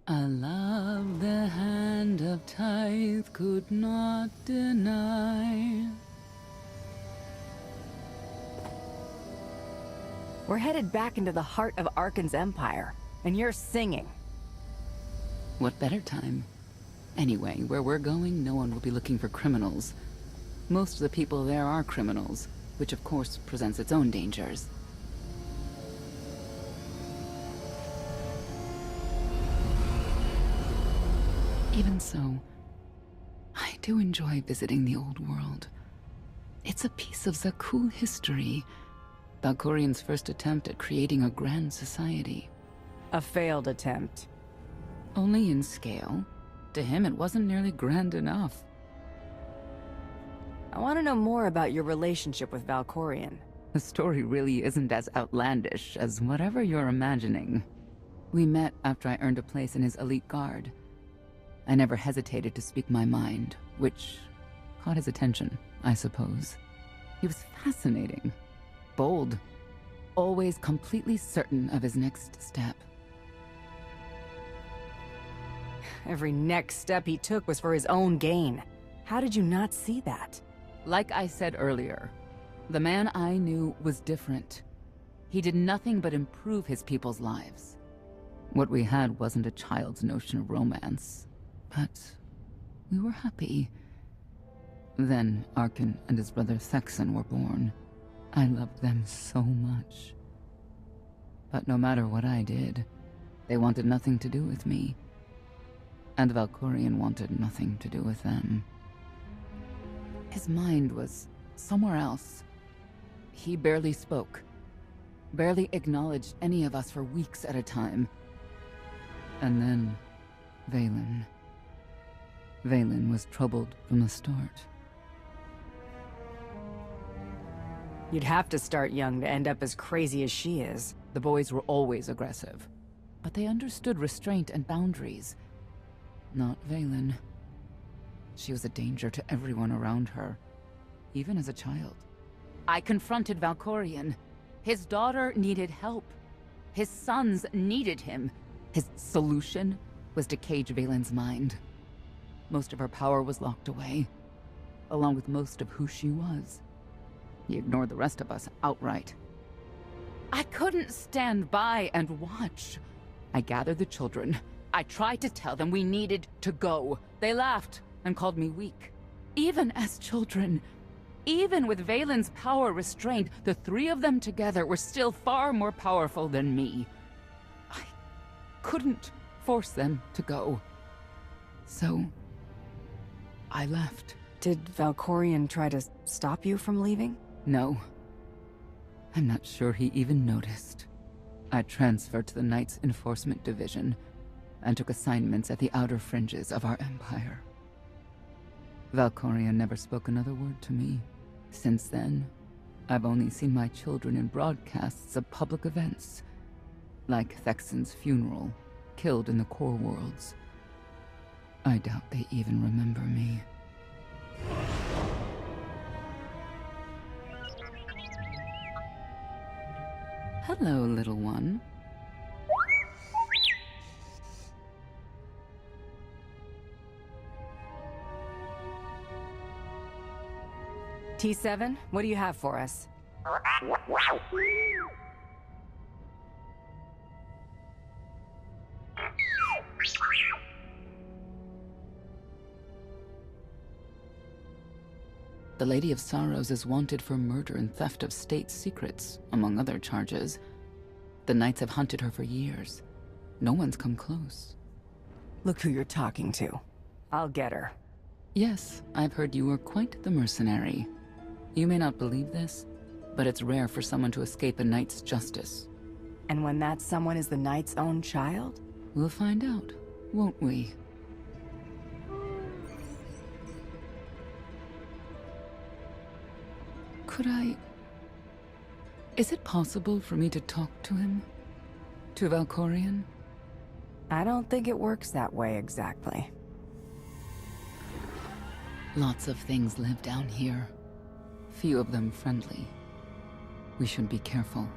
A love the hand of tithe could not deny. We're headed back into the heart of Arkan's empire, and you're singing. What better time? Anyway, where we're going, no one will be looking for criminals. Most of the people there are criminals, which of course presents its own dangers. Even so, I do enjoy visiting the old world. It's a piece of Zakul history. Valkorian's first attempt at creating a grand society. A failed attempt. Only in scale. To him, it wasn't nearly grand enough. I want to know more about your relationship with Valkorian. The story really isn't as outlandish as whatever you're imagining. We met after I earned a place in his elite guard. I never hesitated to speak my mind, which caught his attention, I suppose. He was fascinating. Bold. Always completely certain of his next step. Every next step he took was for his own gain. How did you not see that? Like I said earlier, the man I knew was different. He did nothing but improve his people's lives. What we had wasn't a child's notion of romance, but we were happy. Then Arkan and his brother Thexan were born. I loved them so much. But no matter what I did, they wanted nothing to do with me. And Valkorian wanted nothing to do with them. His mind was somewhere else. He barely spoke, barely acknowledged any of us for weeks at a time. And then, Vaylin. Vaylin was troubled from the start. You'd have to start young to end up as crazy as she is. The boys were always aggressive, but they understood restraint and boundaries. Not Vaylin. She was a danger to everyone around her, even as a child. I confronted Valkorian. His daughter needed help. His sons needed him. His solution was to cage Vaylin's mind. Most of her power was locked away, along with most of who she was. He ignored the rest of us outright. I couldn't stand by and watch. I gathered the children. I tried to tell them we needed to go. They laughed and called me weak. Even as children, even with Vaylin's power restrained, the three of them together were still far more powerful than me. I couldn't force them to go. So, I left. Did Valkorian try to stop you from leaving? No. I'm not sure he even noticed. I transferred to the Knights Enforcement Division and took assignments at the outer fringes of our empire. Valkorian never spoke another word to me. Since then, I've only seen my children in broadcasts of public events, like Thexan's funeral, killed in the core worlds. I doubt they even remember me. Hello, little one. T7, what do you have for us? The Lady of Sorrows is wanted for murder and theft of state secrets, among other charges. The Knights have hunted her for years. No one's come close. Look who you're talking to. I'll get her. Yes, I've heard you were quite the mercenary. You may not believe this, but it's rare for someone to escape a knight's justice. And when that someone is the knight's own child? We'll find out, won't we? Could I... Is it possible for me to talk to him? To Valkorian? I don't think it works that way exactly. Lots of things live down here. Few of them friendly. We should be careful.